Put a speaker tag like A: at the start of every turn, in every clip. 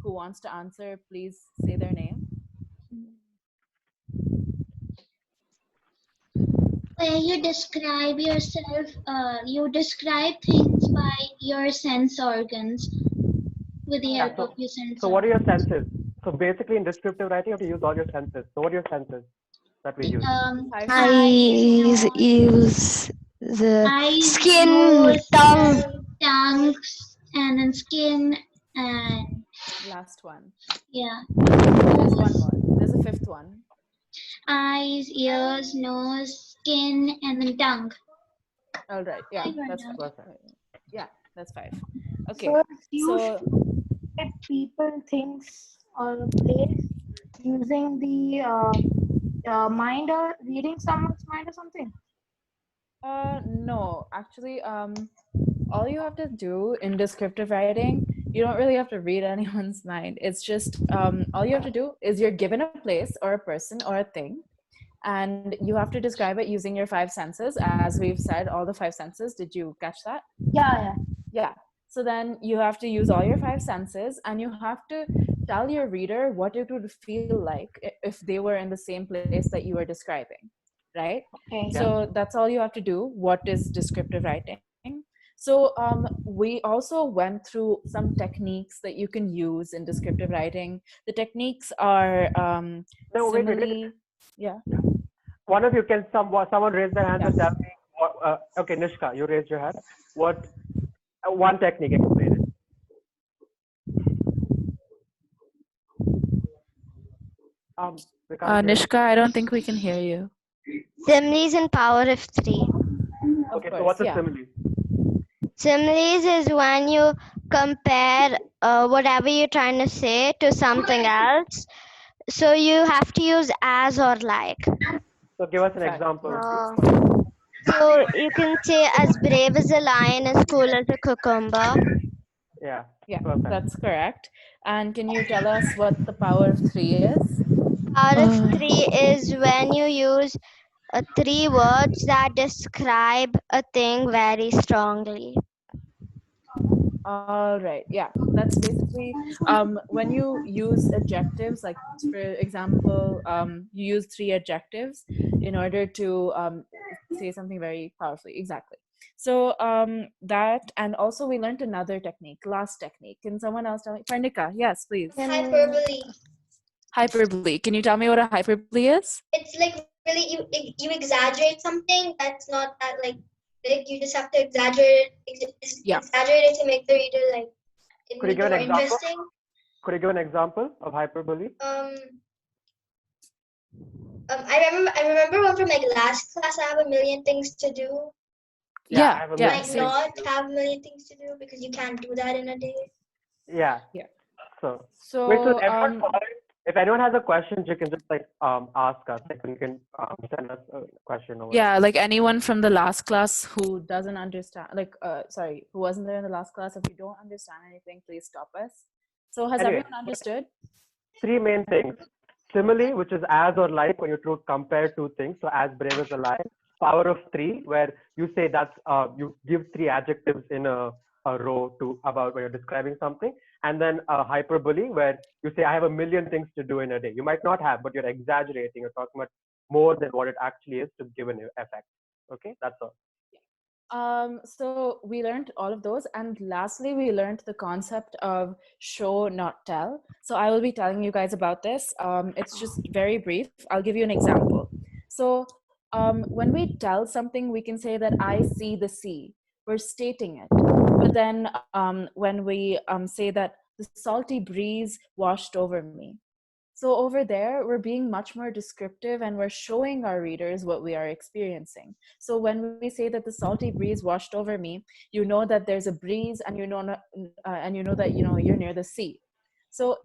A: who wants to answer, please say their name.
B: Where you describe yourself, you describe things by your sense organs with the help of your sense
C: So what are your
B: organs.
C: senses? So basically in descriptive writing, you have to use all your senses. So what are your senses that we use?
D: Eyes, ears, the
B: eyes,
D: skin,
B: nose,
D: tongue.
B: tongues, and then skin, and
A: Last one.
B: yeah,
A: There's one
B: nose,
A: more. There's a fifth one.
B: eyes, ears, nose, skin, and then tongue.
A: All right. Yeah,
B: Five are
A: that's
B: done.
A: perfect. Yeah, that's 5. Okay.
E: So it's used
A: So
E: to get people, things, or a place using the mind or reading someone's mind or something.
A: no, actually, all you have to do in descriptive writing, you don't really have to read anyone's mind. It's just all you have to do is you're given a place or a person or a thing, and you have to describe it using your 5 senses. As we've said, all the 5 senses. Did you catch that?
E: Yeah.
A: Yeah. So then you have to use all your 5 senses, and you have to tell your reader what it would feel like if they were in the same place that you were describing, right?
E: Okay.
A: So that's all you have to do. What is descriptive writing? So we also went through some techniques that you can use in descriptive writing. The techniques are
C: No, wait.
A: simile. Yeah.
C: One of you can someone raise their hands
A: Yeah.
C: and tell me. Okay, Nishka, you raised your hand. What one technique? Explain it. We can't hear you.
A: Nishka, I don't think we can hear you.
D: Similes in power of 3.
A: Of
C: Okay,
A: course,
C: so what's a
A: yeah.
C: simile?
D: Similes is when you compare whatever you're trying to say to something else. So you have to use as or like.
C: So give us an
A: Fact.
C: example.
D: So you can say as brave as a lion, as cool as a cucumber.
C: Yeah.
A: Yeah,
C: Perfect.
A: that's correct. And can you tell us what the power of 3 is?
D: Power of 3 is when you use 3 words that describe a thing very strongly.
A: All right. Yeah, that's basically when you use adjectives, like for example, you use 3 adjectives in order to say something very powerfully. Exactly. So that, and also we learned another technique, last technique. Can someone else tell me? Parnika, yes, please.
B: Hyperbole.
A: Hyperbole. Can you tell me what a hyperbole is?
B: It's like really you exaggerate something that's not that like you just have to
A: Yeah.
B: exaggerate it to make the reader like it
C: Could you
B: make
C: give
B: it
C: an
B: more
C: example?
B: interesting.
C: Could you give an example of hyperbole?
B: I remember one from like last class. I have a million things to do.
C: Yeah, I have a million
B: Like
A: same.
B: not have a million things to do because you can't do that in a day.
C: Yeah.
A: Yeah.
C: So
A: So
C: wait, so effort for it. If anyone has a question, you can just like ask us. Like you can send us a question over.
A: yeah, like anyone from the last class who doesn't understand, like sorry, who wasn't there in the last class, if you don't understand anything, please stop us. So has
C: Anyway,
A: everyone understood?
C: 3 main things. Simile, which is as or like when you compare 2 things. So as brave as a lion. Power of 3, where you say that's you give 3 adjectives in a row to about when you're describing something. And then hyperbole, where you say I have a million things to do in a day. You might not have, but you're exaggerating. You're talking about more than what it actually is to give an effect. Okay, that's all.
A: So we learned all of those, and lastly we learned the concept of show not tell. So I will be telling you guys about this. It's just very brief. I'll give you an example. So when we tell something, we can say that I see the sea. We're stating it. But then when we say that the salty breeze washed over me, so over there, we're being much more descriptive and we're showing our readers what we are experiencing. So when we say that the salty breeze washed over me, you know that there's a breeze, and you know that you're near the sea. So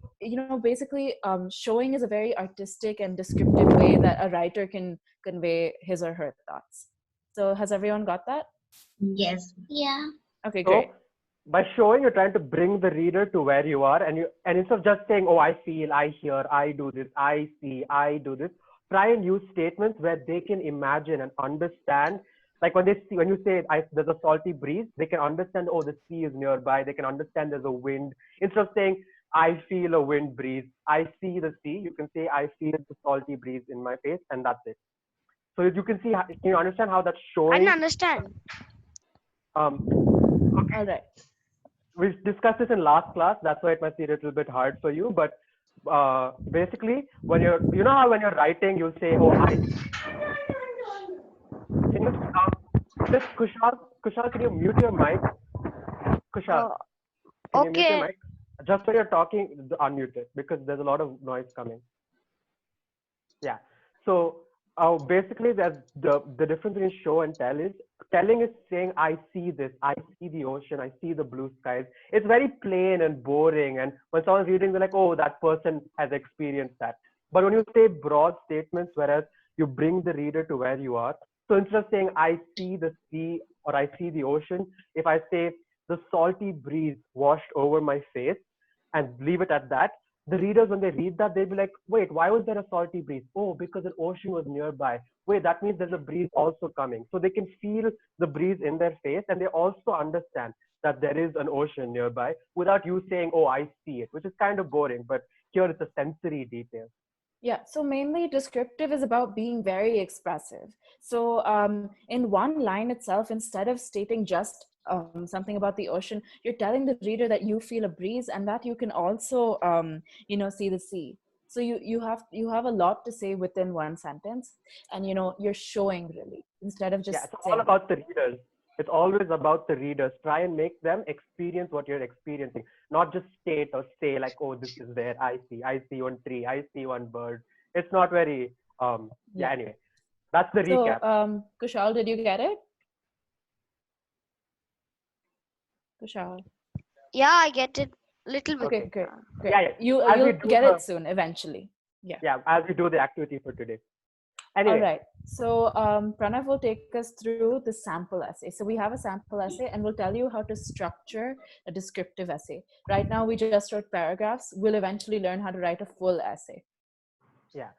A: basically, showing is a very artistic and descriptive way that a writer can convey his or her thoughts. So has everyone got that?
B: Yes. Yeah.
A: Okay,
C: So
A: great.
C: by showing, you're trying to bring the reader to where you are, and instead of just saying, "Oh, I feel, I hear, I do this, I see, I do this," try and use statements where they can imagine and understand. Like when you say, "There's a salty breeze," they can understand. Oh, the sea is nearby. They can understand there's a wind. Instead of saying, I feel a wind breeze. I see the sea. You can say, I feel the salty breeze in my face, and that's it. So you can see, can you understand how that's
D: I
C: showing?
D: didn't understand.
C: Um,
A: All right.
C: we discussed this in last class. That's why it might be a little bit hard for you. But basically, when you're, you know how when you're writing, you'll say, oh, can you, just Kushal, can you mute your mic? Kushal, can you mute your
D: Okay.
C: mic? Just when you're talking, unmute it because there's a lot of noise coming. Yeah. So basically, there's the difference between show and tell is telling is saying, I see this, I see the ocean, I see the blue skies. It's very plain and boring. And when someone's reading, they're like, oh, that person has experienced that. But when you say broad statements, whereas you bring the reader to where you are. So instead of saying, I see the sea or I see the ocean, if I say, the salty breeze washed over my face and leave it at that, the readers, when they read that, they'll be like, wait, why was there a salty breeze? Oh, because an ocean was nearby. Wait, that means there's a breeze also coming. So they can feel the breeze in their face, and they also understand that there is an ocean nearby without you saying, oh, I see it, which is kind of boring, but here it's a sensory detail.
A: Yeah, so mainly descriptive is about being very expressive. So in one line itself, instead of stating just something about the ocean, you're telling the reader that you feel a breeze and that you can also, see the sea. So you have a lot to say within one sentence, and you're showing really instead of just
C: Yeah, it's all
A: saying.
C: about the readers. It's always about the readers. Try and make them experience what you're experiencing, not just state or say like, oh, this is there. I see one tree. I see one bird. It's not very, yeah, anyway, that's the
A: So,
C: recap.
A: Kushal, did you get it? Kushal.
D: Yeah, I get it. Little bit.
A: Okay, great.
C: Yeah, yeah.
A: You'll
C: As we do
A: get
C: the,
A: it soon, eventually.
C: yeah, as we do the activity for today.
A: All
C: Anyway,
A: right. So Pranav will take us through the sample essay. So we have a sample essay, and we'll tell you how to structure a descriptive essay. Right now, we just wrote paragraphs. We'll eventually learn how to write a full essay.
C: yeah.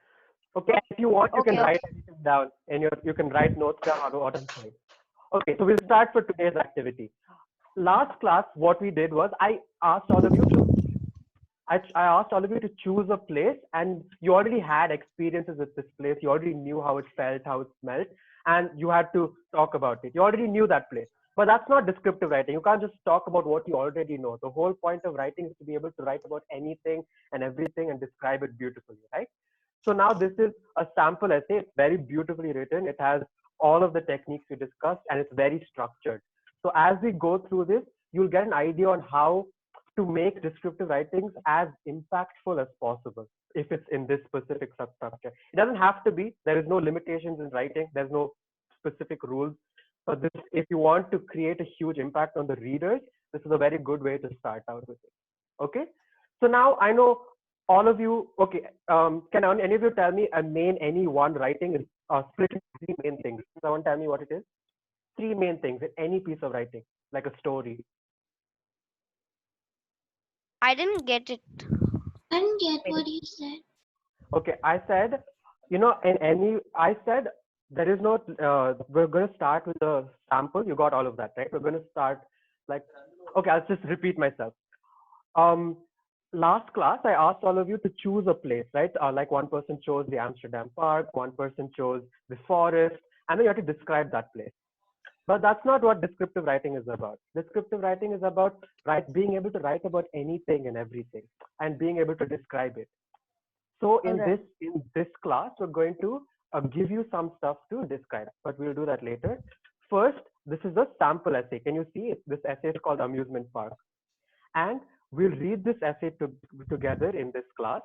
C: Okay, if you want, you can
D: Okay,
C: write anything down, and you can write notes down on what I'm saying. Okay, so we'll start for today's activity. Last class, what we did was I asked all of you to choose a place, and you already had experiences with this place. You already knew how it felt, how it smelled, and you had to talk about it. You already knew that place. But that's not descriptive writing. You can't just talk about what you already know. The whole point of writing is to be able to write about anything and everything and describe it beautifully, right? So now this is a sample essay. It's very beautifully written. It has all of the techniques we discussed, and it's very structured. So as we go through this, you'll get an idea on how to make descriptive writings as impactful as possible if it's in this specific substructure. It doesn't have to be. There is no limitations in writing. There's no specific rules. But this, if you want to create a huge impact on the readers, this is a very good way to start out with it. Okay. So now I know all of you. Okay. Can any of you tell me any one writing is split into three main things? Someone tell me what it is. Three main things in any piece of writing, like a story.
D: I didn't get it.
B: I didn't get what you said.
C: Okay, I said, I said there is no, we're going to start with the sample. You got all of that, right? We're going to start like, okay, I'll just repeat myself. Last class, I asked all of you to choose a place, right? Like one person chose the Amsterdam Park, one person chose the forest, and then you have to describe that place. But that's not what descriptive writing is about. Descriptive writing is about being able to write about anything and everything and being able to describe it. So in this class, we're going to give you some stuff to describe, but we'll do that later. First, this is a sample essay. Can you see it? This essay is called Amusement Park. And we'll read this essay together in this class,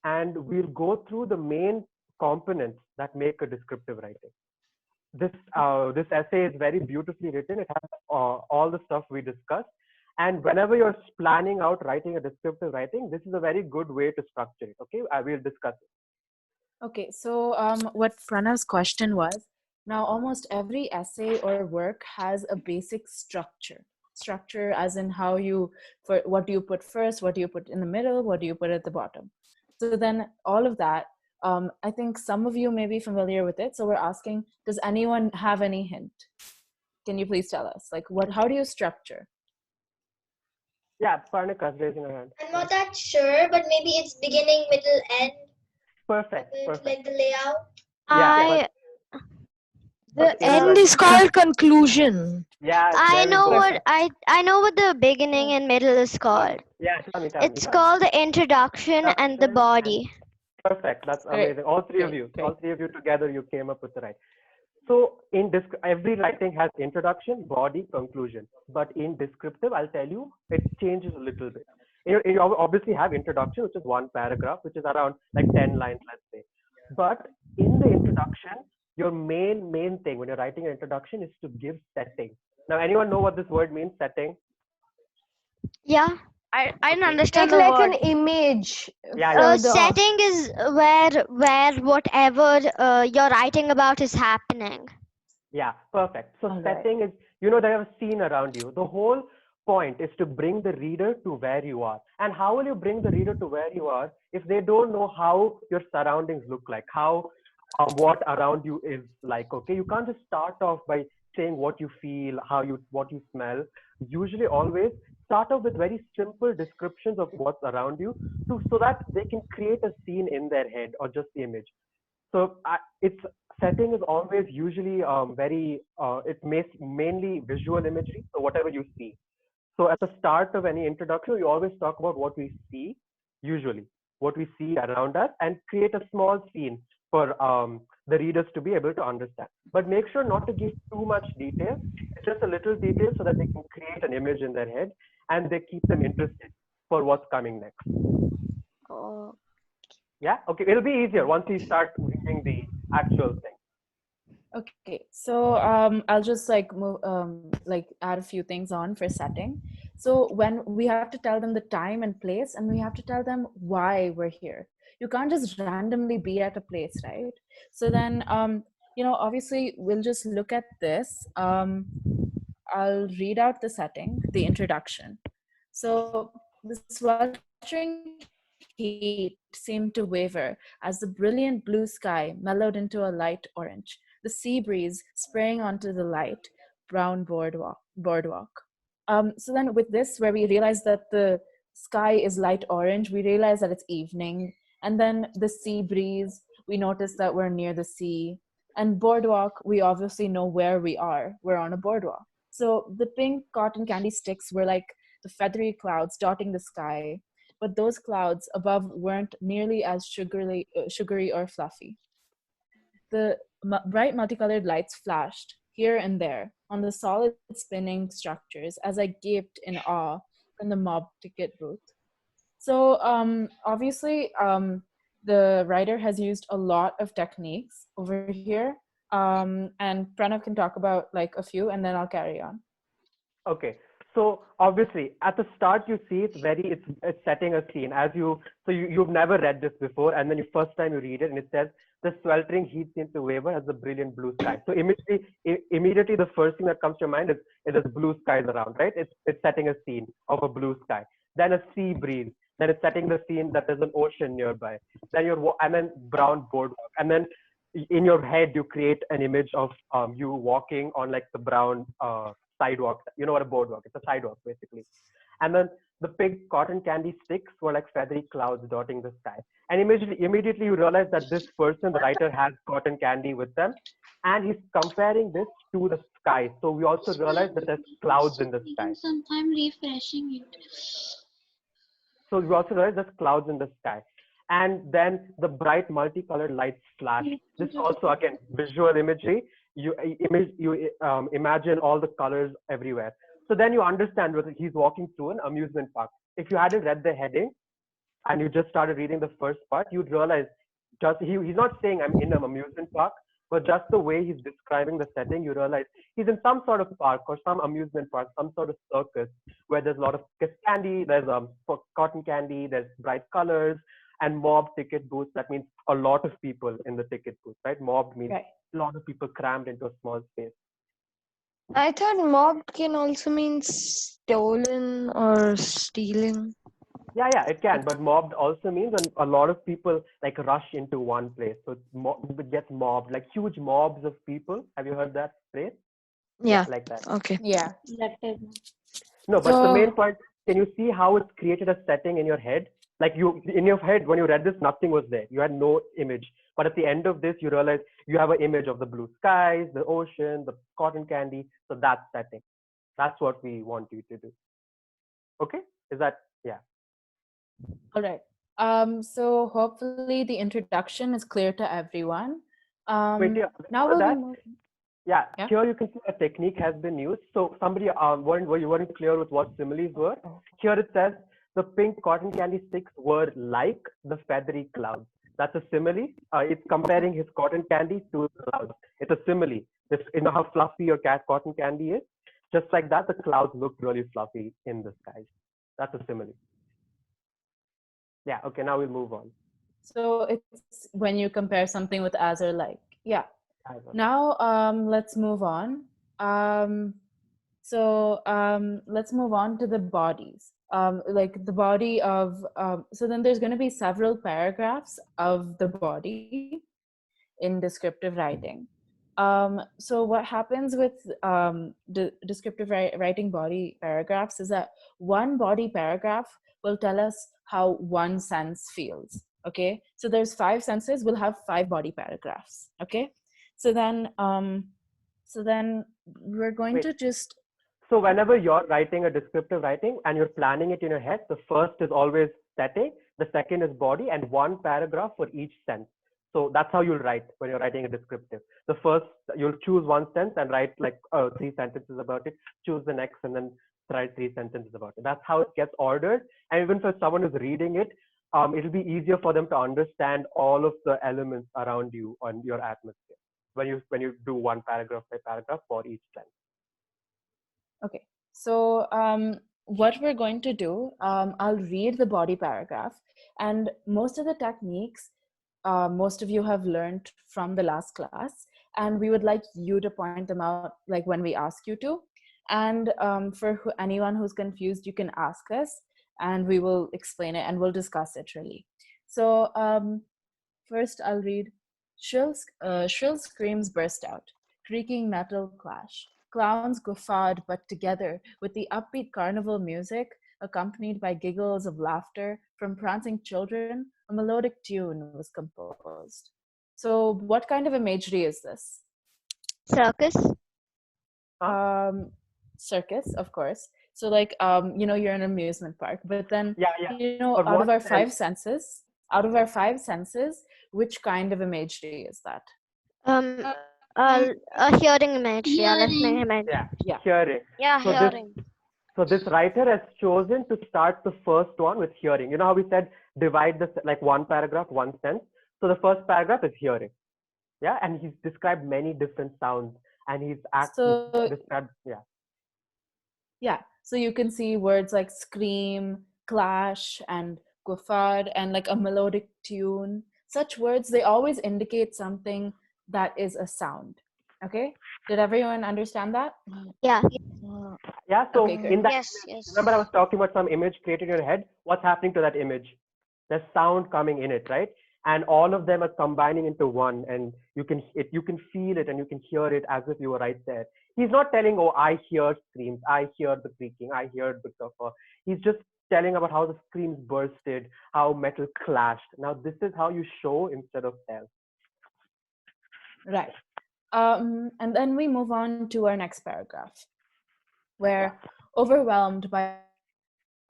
C: and we'll go through the main components that make a descriptive writing. This essay is very beautifully written. It has all the stuff we discussed. And whenever you're planning out writing a descriptive writing, this is a very good way to structure it. Okay, I will discuss it.
A: Okay, so what Pranav's question was, now almost every essay or work has a basic structure. Structure as in what do you put first, what do you put in the middle, what do you put at the bottom. So then all of that, I think some of you may be familiar with it. So we're asking, does anyone have any hint? Can you please tell us, like how do you structure?
C: Yeah, Parnika's raising her hand.
F: I'm not that sure, but maybe it's beginning, middle, end.
C: Perfect.
F: Like the layout.
C: Yeah,
E: The
C: okay,
E: end is called conclusion.
C: yeah,
D: I
C: there we
D: know
C: go.
D: what I know what the beginning and middle is called.
C: Yeah, tell me.
D: It's called the introduction and the body.
C: Perfect. That's
A: Great.
C: amazing. All three of you together, you came up with the right. So in every writing has introduction, body, conclusion. But in descriptive, I'll tell you, it changes a little bit. You obviously have introduction, which is one paragraph, which is around like 10 lines, let's say. But in the introduction, your main thing when you're writing an introduction is to give setting. Now, anyone know what this word means, setting?
D: Yeah.
G: I didn't
C: Okay.
G: understand the
E: Like
G: word.
E: an image.
C: Yeah,
E: for
C: yeah.
E: the-
D: Setting is where whatever you're writing about is happening.
C: Yeah, perfect. So
A: All right.
C: setting is, you know, they have a scene around you. The whole point is to bring the reader to where you are. And how will you bring the reader to where you are if they don't know how your surroundings look like, how what around you is like? Okay, you can't just start off by saying what you feel, what you smell. Usually, always start off with very simple descriptions of what's around you, so that they can create a scene in their head or just the image. So its setting is always usually it's mainly visual imagery. So whatever you see. So at the start of any introduction, we always talk about what we see, usually what we see around us, and create a small scene for the readers to be able to understand. But make sure not to give too much detail. Just a little detail so that they can create an image in their head and they keep them interested for what's coming next.
G: Oh.
C: Yeah. Okay. It'll be easier once you start reading the actual thing.
A: Okay, so I'll just like move, add a few things on for setting. So when we have to tell them the time and place, and we have to tell them why we're here. You can't just randomly be at a place, right? So then, obviously we'll just look at this. I'll read out the setting, the introduction. So the sweltering heat seemed to waver as the brilliant blue sky mellowed into a light orange, the sea breeze spraying onto the light brown boardwalk. So then with this, where we realize that the sky is light orange, we realize that it's evening. And then the sea breeze, we notice that we're near the sea. And boardwalk, we obviously know where we are. We're on a boardwalk. So the pink cotton candy sticks were like the feathery clouds dotting the sky, but those clouds above weren't nearly as sugary or fluffy. The bright multicolored lights flashed here and there on the solid spinning structures as I gaped in awe from the mob ticket booth. So obviously, the writer has used a lot of techniques over here, and Pranav can talk about like a few, and then I'll carry on.
C: Okay. So obviously at the start you see it's setting a scene you've never read this before, and then first time you read it and it says the sweltering heat seems to waver as the brilliant blue sky. So immediately the first thing that comes to your mind is there's blue skies around, right? It's setting a scene of a blue sky. Then a sea breeze. Then it's setting the scene that there's an ocean nearby. And then brown boardwalk. And then in your head you create an image of you walking on like the brown sidewalk. You know what a boardwalk? It's a sidewalk basically. And then the pink cotton candy sticks were like feathery clouds dotting the sky. And immediately you realize that this person, the writer, has cotton candy with them, and he's comparing this to the sky. So we also realize that there's clouds in the sky.
B: Some time refreshing it.
C: So we also realize there's clouds in the sky. And then the bright multicolored lights flash. This also again visual imagery. You imagine all the colors everywhere. So then you understand whether he's walking through an amusement park. If you hadn't read the heading and you just started reading the first part, you'd realize he's not saying I'm in an amusement park, but just the way he's describing the setting, you realize he's in some sort of park or some amusement park, some sort of circus where there's a lot of candy, there's cotton candy, there's bright colors, and mob ticket booths. That means a lot of people in the ticket booth, right? Mobbed means a lot of people crammed into a small space.
G: I thought mobbed can also mean stolen or stealing.
C: Yeah, it can. But mobbed also means when a lot of people like rush into one place. So it gets mobbed, like huge mobs of people. Have you heard that phrase?
G: Yeah.
C: Like that.
G: Okay.
A: Yeah.
B: Collective.
C: No, but the main point, can you see how it's created a setting in your head? Like in your head, when you read this, nothing was there. You had no image. But at the end of this, you realize you have an image of the blue skies, the ocean, the cotton candy. So that's setting. That's what we want you to do. Okay? Is that, yeah.
A: All right. So hopefully the introduction is clear to everyone.
C: Wait, yeah,
A: Now
C: before
A: we'll be
C: that,
A: moving.
C: yeah,
A: Yeah.
C: here you can see a technique has been used. So somebody you weren't clear with what similes were. Here it says the pink cotton candy sticks were like the feathery clouds. That's a simile. It's comparing his cotton candy to clouds. It's a simile. You know how fluffy your cotton candy is? Just like that, the clouds look really fluffy in the skies. That's a simile. Yeah, okay, now we'll move on.
A: So it's when you compare something with as or like. Yeah. Now let's move on. Let's move on to the bodies. Like the body of so then there's going to be several paragraphs of the body in descriptive writing. So what happens with descriptive writing body paragraphs is that one body paragraph will tell us how one sense feels. Okay, so there's 5 senses. We'll have 5 body paragraphs. Okay, so then we're going to just.
C: So whenever you're writing a descriptive writing and you're planning it in your head, the first is always setting, the second is body, and 1 paragraph for each sense. So that's how you'll write when you're writing a descriptive. The first, you'll choose 1 sense and write like 3 sentences about it, choose the next, and then write 3 sentences about it. That's how it gets ordered. And even for someone who's reading it, it'll be easier for them to understand all of the elements around you on your atmosphere when you do 1 paragraph by paragraph for each sense.
A: Okay, so what we're going to do, I'll read the body paragraph, and most of the techniques most of you have learned from the last class, and we would like you to point them out like when we ask you to. And for anyone who's confused, you can ask us and we will explain it and we'll discuss it really. So first I'll read. Shrill screams burst out, creaking metal clash. Clowns guffawed, but together, with the upbeat carnival music, accompanied by giggles of laughter from prancing children, a melodic tune was composed. So, what kind of imagery is this?
D: Circus.
A: Circus, of course. So, like, you're in an amusement park, but then,
C: But
A: out of our 5 senses, which kind of imagery is that?
D: A hearing image. Yeah, listening image.
C: Yeah, hearing.
D: Yeah,
C: So
D: hearing.
C: this writer has chosen to start the first one with hearing. You know how we said divide this like 1 paragraph, 1 sense. So the first paragraph is hearing. Yeah, and he's described many different sounds, and he's described.
A: Yeah, so you can see words like scream, clash, and guffawed, and like a melodic tune. Such words, they always indicate something that is a sound. Okay, did everyone understand that?
D: Yeah.
C: Yeah, so
A: Okay,
C: in that
D: Yes,
C: image,
D: yes.
C: remember I was talking about some image created in your head. What's happening to that image? There's sound coming in it, right? And all of them are combining into one, and you can feel it and you can hear it as if you were right there. He's not telling, oh, I hear screams, I hear the creaking, I hear the guffaw. He's just telling about how the screams bursted, how metal clashed. Now this is how you show instead of tell.
A: Right. And then we move on to our next paragraph, where overwhelmed by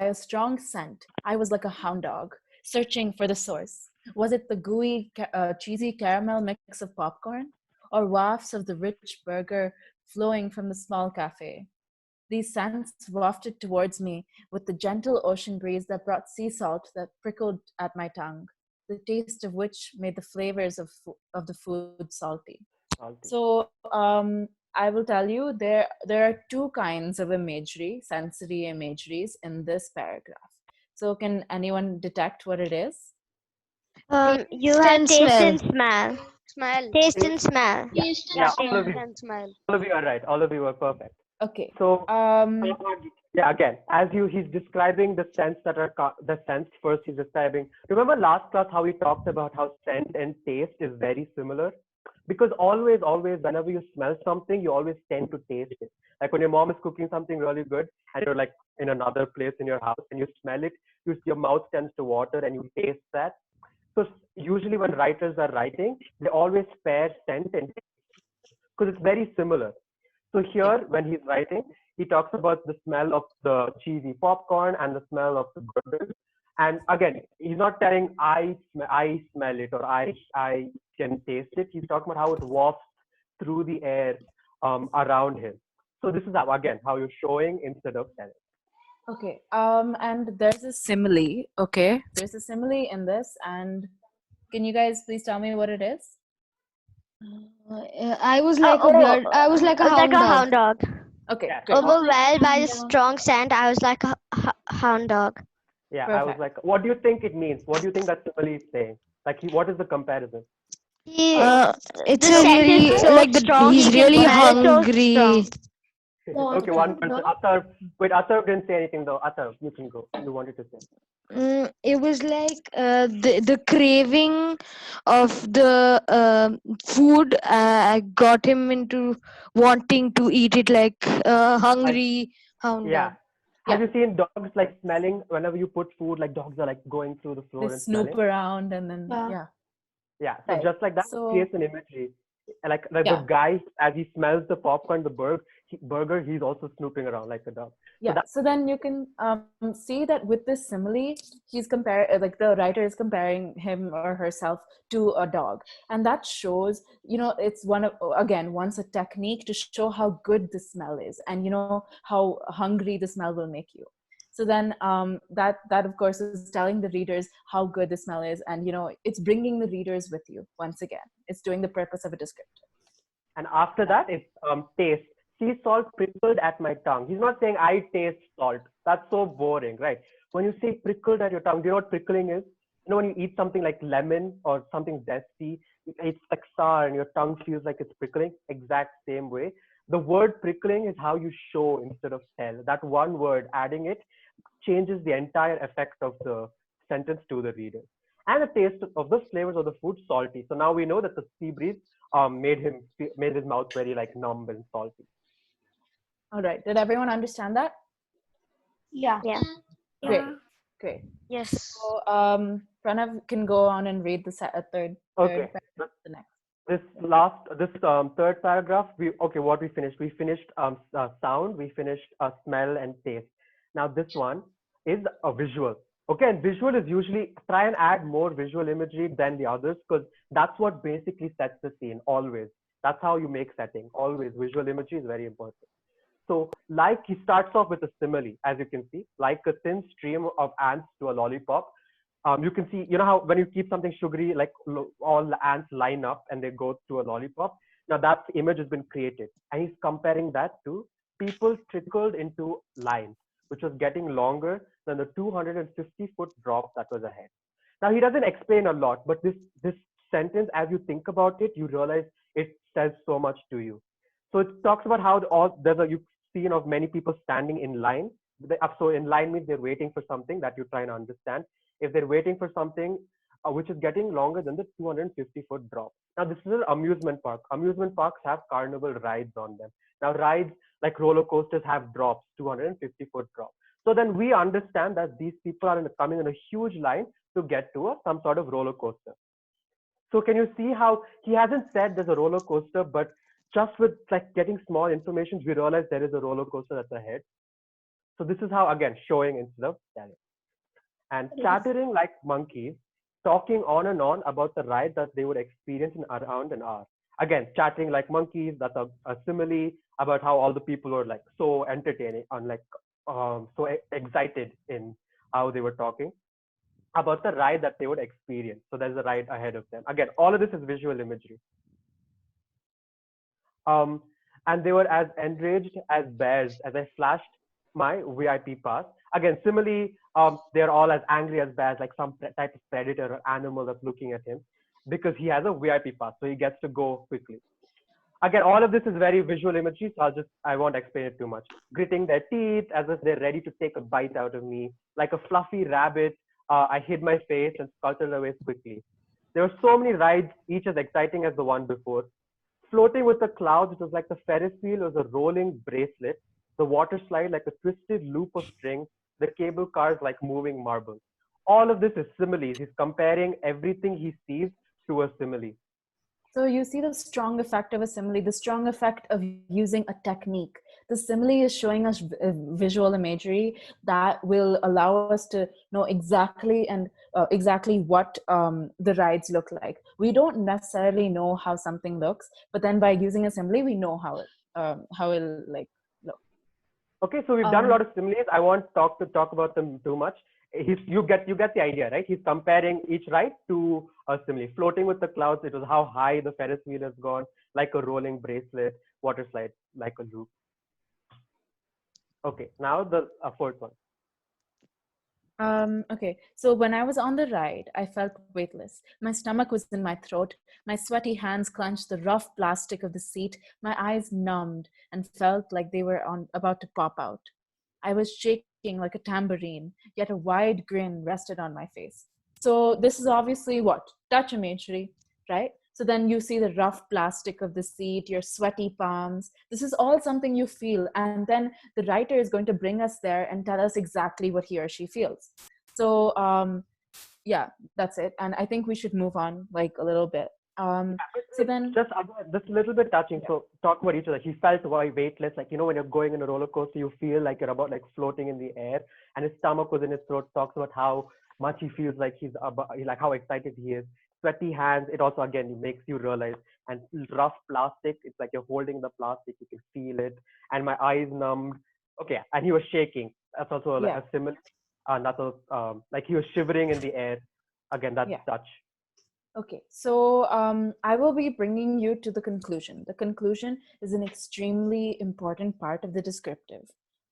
A: a strong scent, I was like a hound dog, searching for the source. Was it the gooey, cheesy caramel mix of popcorn, or wafts of the rich burger flowing from the small cafe? These scents wafted towards me with the gentle ocean breeze that brought sea salt that prickled at my tongue, the taste of which made the flavors of the food salty. So I will tell you there are 2 kinds of imagery, sensory imageries in this paragraph. So can anyone detect what it is?
D: You have taste and smell. Taste and smell.
B: Taste and
C: Yeah,
B: smell.
C: all of you are right. All of you are perfect.
A: Okay.
C: So again, as he's describing the sense that are the sense first. He's describing. Remember last class how we talked about how scent and taste is very similar. Because always, whenever you smell something, you always tend to taste it. Like when your mom is cooking something really good and you're like in another place in your house and you smell it, your mouth tends to water and you taste that. So usually when writers are writing, they always pair scent and because it's very similar. So here, when he's writing, he talks about the smell of the cheesy popcorn and the smell of the burgers. And again, he's not telling I smell it or I can taste it. He's talking about how it wafts through the air around him. So this is how, again, how you're showing instead of telling.
A: Okay. And there's a simile. Okay. There's a simile in this, and can you guys please tell me what it is?
G: I was like a weird. I was like a
D: I was like
G: hound
D: a
G: dog.
D: hound dog.
A: Okay.
C: Yeah.
A: Great.
D: Overwhelmed by the
B: Hound dog.
D: strong scent, I was like a hound dog.
C: Yeah, I was
A: Perfect.
C: like, what do you think it means? What do you think that simile is saying? Like, what is the comparison?
D: He,
G: It's
D: the
G: a
D: scent is
G: really
D: so
G: like
D: strong,
G: he's
D: he can
G: really
D: smell it so
G: hungry.
D: strong.
C: Okay, one person. Atar, wait, Atar didn't say anything though. Atar, you can go. You wanted to say.
G: It was like the craving of the food got him into wanting to eat it like hungry hound
C: Yeah.
G: dog.
C: Have
A: Yeah.
C: you seen dogs like smelling whenever you put food? Like dogs are like going through the
A: They
C: floor and
A: snoop
C: smelling.
A: around and then
E: Yeah.
A: yeah.
C: Yeah. So
A: Right.
C: just like that,
A: So
C: creates an imagery. Like the
A: yeah.
C: guy, as he smells the popcorn, the burger, he's also snooping around like a dog. So
A: Yeah.
C: that,
A: So then you can see that with this simile, he's like the writer is comparing him or herself to a dog, and that shows, it's once a technique to show how good the smell is, and how hungry the smell will make you. So then that of course is telling the readers how good the smell is, and it's bringing the readers with you once again. It's doing the purpose of a descriptor.
C: and after that, it's taste. Sea salt prickled at my tongue. He's not saying I taste salt. That's so boring, right? When you say prickled at your tongue, do you know what prickling is? When you eat something like lemon or something zesty, it's like sour and your tongue feels like it's prickling. Exact same way. The word prickling is how you show instead of tell. That one word, adding it, changes the entire effect of the sentence to the reader. And the taste of the flavors of the food salty. So now we know that the sea breeze made his mouth very like numb and salty.
A: All right. Did everyone understand that?
E: Yeah.
D: Yeah.
A: Great. Great.
D: Yes.
A: So Pranav can go on and read the third
C: Okay.
A: paragraph, the next.
C: This third paragraph, what we finished? We finished sound, we finished smell and taste. Now this one is a visual. Okay, and visual is usually try and add more visual imagery than the others because that's what basically sets the scene always. That's how you make setting. Always visual imagery is very important. So like he starts off with a simile, as you can see, like a thin stream of ants to a lollipop. You can see, how when you keep something sugary, like all the ants line up and they go to a lollipop. Now that image has been created, and he's comparing that to people trickled into line, which was getting longer than the 250-foot drop that was ahead. Now he doesn't explain a lot, but this sentence, as you think about it, you realize it says so much to you. So it talks about how there's a scene of many people standing in line. So in line means they're waiting for something that you're trying to understand. If they're waiting for something which is getting longer than the 250-foot drop. Now this is an amusement park. Amusement parks have carnival rides on them. Now rides like roller coasters have drops, 250-foot drop. So then we understand that these people are coming in a huge line to get to some sort of roller coaster. So can you see how he hasn't said there's a roller coaster, but just with like getting small information, we realize there is a roller coaster that's ahead. So this is how, again, showing instead of telling. And chattering like monkeys, talking on and on about the ride that they would experience in around an hour. Again, chattering like monkeys, that's a simile about how all the people were like so entertaining and like so excited in how they were talking about the ride that they would experience. So there's a ride ahead of them. Again, all of this is visual imagery. And they were as enraged as bears as I flashed my VIP pass. Again, similarly, they're all as angry as bears, like some type of predator or animal that's looking at him because he has a VIP pass, so he gets to go quickly. Again, all of this is very visual imagery, so I won't explain it too much. Gritting their teeth as if they're ready to take a bite out of me. Like a fluffy rabbit, I hid my face and scuttled away quickly. There were so many rides, each as exciting as the one before. Floating with the clouds, it was like the Ferris wheel was a rolling bracelet, the water slide like a twisted loop of strings, the cable cars like moving marbles. All of this is similes. He's comparing everything he sees to a simile.
A: So you see the strong effect of a simile, the strong effect of using a technique. The simile is showing us visual imagery that will allow us to know exactly what the rides look like. We don't necessarily know how something looks, but then by using a simile, we know how it'll like look.
C: Okay, so we've done a lot of similes. I won't talk about them too much. You get the idea, right? He's comparing each ride to a simile. Floating with the clouds, it was how high the Ferris wheel has gone, like a rolling bracelet. Water slide, like a loop. Okay, now the fourth one.
A: Okay, so when I was on the ride, I felt weightless. My stomach was in my throat. My sweaty hands clenched the rough plastic of the seat. My eyes numbed and felt like they were about to pop out. I was shaking like a tambourine, yet a wide grin rested on my face. So this is obviously what? Touch imagery, right? So then you see the rough plastic of the seat, your sweaty palms. This is all something you feel. And then the writer is going to bring us there and tell us exactly what he or she feels. So yeah, that's it. And I think we should move on like a little bit. So then
C: just a little bit touching.
A: Yeah.
C: So talk about each other. He felt weightless, like when you're going in a roller coaster, you feel like you're about like floating in the air, and his stomach was in his throat. Talks about how much he feels like he's about, like how excited he is. Sweaty hands. It also again makes you realize. And rough plastic. It's like you're holding the plastic. You can feel it. And my eyes numbed. Okay, and he was shaking. That's also like
A: Yeah.
C: a similar. That's like he was shivering in the air. Again, that's
A: Yeah.
C: touch.
A: Okay, so I will be bringing you to the conclusion. The conclusion is an extremely important part of the descriptive.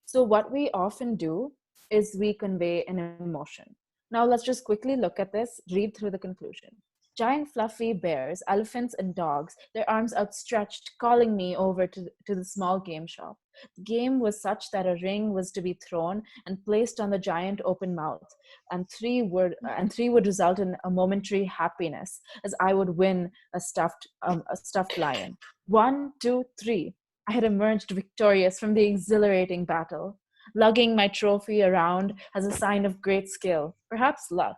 A: So what we often do is we convey an emotion. Now let's just quickly look at this, read through the conclusion. Giant fluffy bears, elephants and dogs, their arms outstretched, calling me over to the small game shop. The game was such that a ring was to be thrown and placed on the giant open mouth, and three would result in a momentary happiness, as I would win a stuffed lion. 1, 2, 3. I had emerged victorious from the exhilarating battle, lugging my trophy around as a sign of great skill, perhaps luck,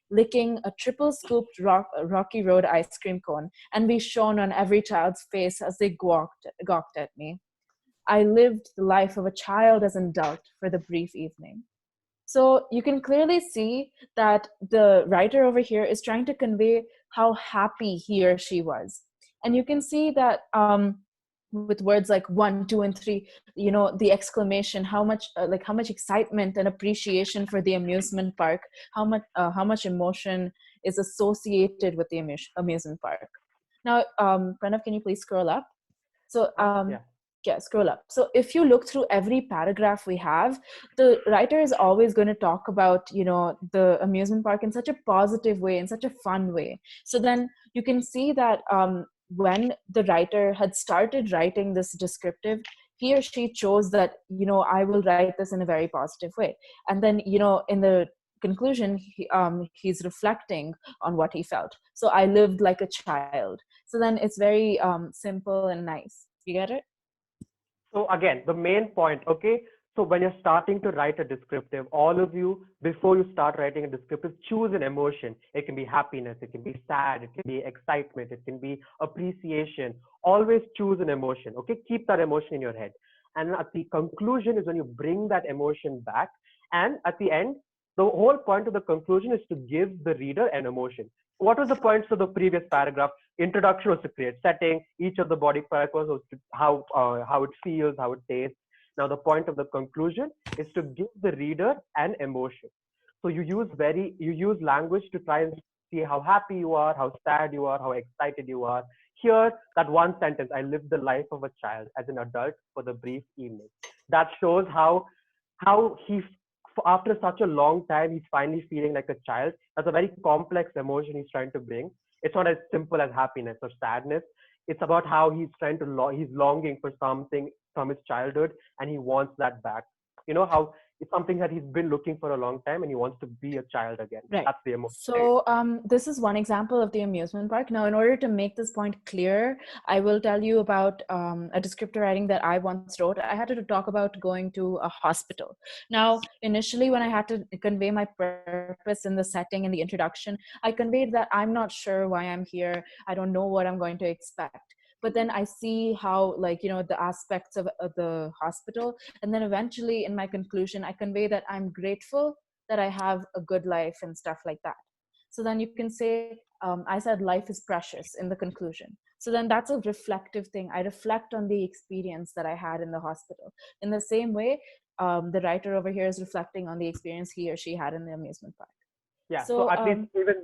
A: licking a triple scooped Rocky Road ice cream cone, and be shone on every child's face as they gawked at me. I lived the life of a child as an adult for the brief evening. So you can clearly see that the writer over here is trying to convey how happy he or she was. And you can see that with words like 1, 2, and 3, the exclamation, how much excitement and appreciation for the amusement park, how much emotion is associated with the amusement park. Now, Pranav, can you please scroll up? So yeah, scroll up. So if you look through every paragraph we have, the writer is always going to talk about, the amusement park in such a positive way, in such a fun way. So then you can see that when the writer had started writing this descriptive, he or she chose that, I will write this in a very positive way. And then, in the conclusion, he's reflecting on what he felt. So I lived like a child. So then it's very simple and nice. You get it?
C: So again, the main point, okay? So when you're starting to write a descriptive, all of you, before you start writing a descriptive, choose an emotion. It can be happiness, it can be sad, it can be excitement, it can be appreciation. Always choose an emotion, okay? Keep that emotion in your head. And at the conclusion is when you bring that emotion back. And at the end, the whole point of the conclusion is to give the reader an emotion. What was the points of the previous paragraph? Introduction was to create setting. Each of the body parts was to how it feels, how it tastes. Now the point of the conclusion is to give the reader an emotion. So you use language to try and see how happy you are, how sad you are, how excited you are. Here, that one sentence, I lived the life of a child as an adult for the brief evening. That shows how he, after such a long time, he's finally feeling like a child. That's a very complex emotion he's trying to bring. It's not as simple as happiness or sadness. It's about how he's he's longing for something from his childhood and he wants that back. How it's something that he's been looking for a long time and he wants to be a child again.
A: Right.
C: That's the emotion.
A: So this is one example of the amusement park. Now, in order to make this point clear, I will tell you about a descriptive writing that I once wrote. I had to talk about going to a hospital. Now, initially, when I had to convey my purpose in the setting and the introduction, I conveyed that I'm not sure why I'm here. I don't know what I'm going to expect. But then I see how, like, you know, the aspects of the hospital. And then eventually in my conclusion, I convey that I'm grateful that I have a good life and stuff like that. So then you can say, I said life is precious in the conclusion. So then that's a reflective thing. I reflect on the experience that I had in the hospital. In the same way, the writer over here is reflecting on the experience he or she had in the amusement park.
C: Yeah, so at least even,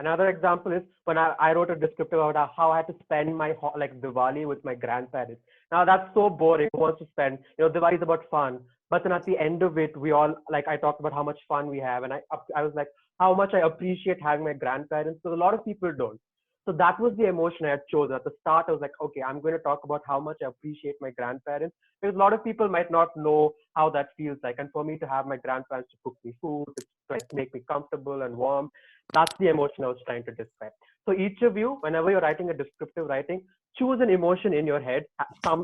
C: another example is when I wrote a descriptive about how I had to spend my like Diwali with my grandparents. Now that's so boring. Who wants to spend, you know, Diwali is about fun, but then at the end of it, we all, like, I talked about how much fun we have, and I was like, how much I appreciate having my grandparents, because a lot of people don't. So that was the emotion I had chosen. At the start, I was like, okay, I'm going to talk about how much I appreciate my grandparents, because a lot of people might not know how that feels like. And for me to have my grandparents to cook me food, to make me comfortable and warm, that's the emotion I was trying to describe. So each of you, whenever you're writing a descriptive writing, choose an emotion in your head,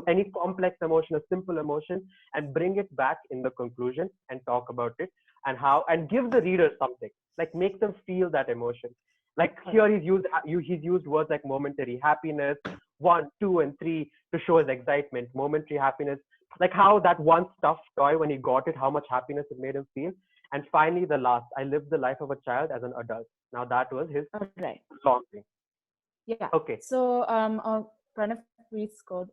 C: any complex emotion, a simple emotion, and bring it back in the conclusion and talk about it, and give the reader something, like make them feel that emotion. Like here he's used words like momentary happiness, 1, 2, and 3 to show his excitement, momentary happiness, like how that one stuffed toy, when he got it, how much happiness it made him feel. And finally, the last, I lived the life of a child as an adult. Now that was his long thing.
A: Yeah.
C: Okay.
A: So Pranav, please go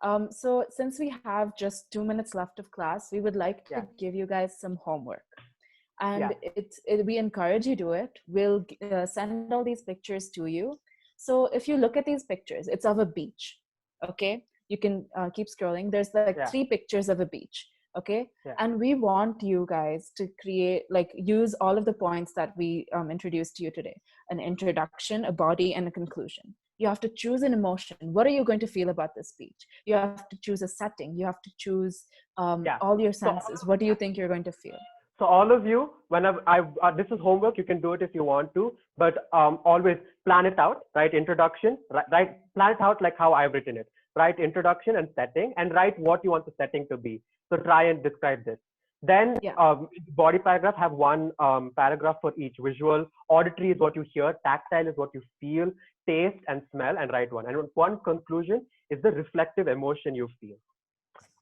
A: on. So since we have just 2 minutes left of class, we would like to give you guys some homework. And we encourage you to do it. We'll send all these pictures to you. So if you look at these pictures, it's of a beach. Okay, you can keep scrolling. There's like 3 pictures of a beach. Okay, and we want you guys to create, like, use all of the points that we introduced to you today: an introduction, a body, and a conclusion. You have to choose an emotion. What are you going to feel about this beach? You have to choose a setting. You have to choose all your senses. What do you think you're going to feel?
C: So all of you, whenever this is homework, you can do it if you want to, but always plan it out, right? Introduction, right? Plan it out like how I've written it, right? Introduction and setting, and write what you want the setting to be. So try and describe this. Then body paragraph, have one paragraph for each. Visual, auditory is what you hear, tactile is what you feel, taste and smell, and write one. And one conclusion is the reflective emotion you feel.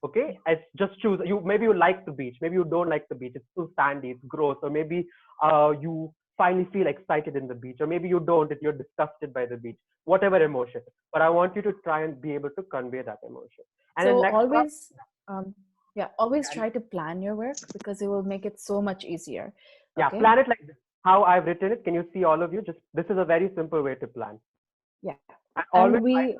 C: Okay, it's just choose. Maybe you like the beach, maybe you don't like the beach, it's too sandy, it's gross, or maybe you finally feel excited in the beach, or maybe you don't, you're disgusted by the beach, whatever emotion. But I want you to try and be able to convey that emotion. And
A: so
C: next
A: always always try to plan your work, because it will make it so much easier. Okay?
C: Plan it like this, how I've written it. Can you see, all of you? Just, this is a very simple way to plan.
A: And we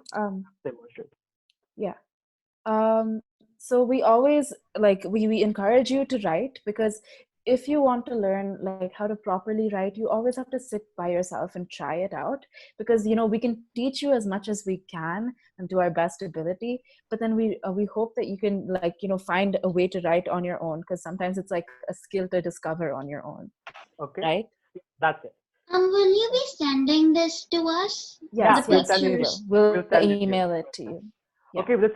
A: so we always, like, we encourage you to write, because if you want to learn, like, how to properly write, you always have to sit by yourself and try it out, because, you know, we can teach you as much as we can and do our best ability, but then we hope that you can, like, you know, find a way to write on your own, because sometimes it's like a skill to discover on your own.
C: Okay,
A: right?
C: That's it.
B: Will you be sending this to us?
A: Yes,
B: The
A: yes,
B: pictures?
A: we'll
C: send it
A: email it to you. Yeah.
C: Okay, this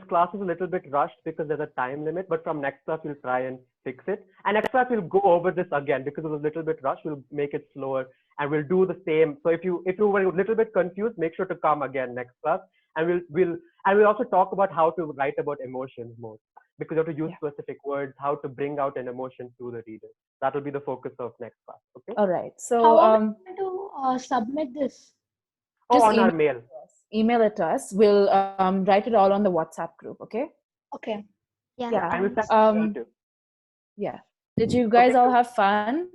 C: class is a little bit rushed because there's a time limit, but from next class we'll try and fix it. And next class we'll go over this again because it was a little bit rushed. We'll make it slower and we'll do the same. So if you were a little bit confused, make sure to come again next class, and we'll also talk about how to write about emotions more, because you have to use specific words, how to bring out an emotion to the reader. That will be the focus of next class. Okay.
A: All right. So
E: how are we going to submit this?
C: Just on our mail.
A: Email it to us. We'll write it all on the WhatsApp group. Okay.
E: Okay.
A: Yeah.
C: And we'll send too.
A: Yeah. Did you guys all have fun?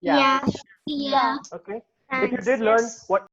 D: Yeah.
B: Yeah.
C: Okay. If you did learn what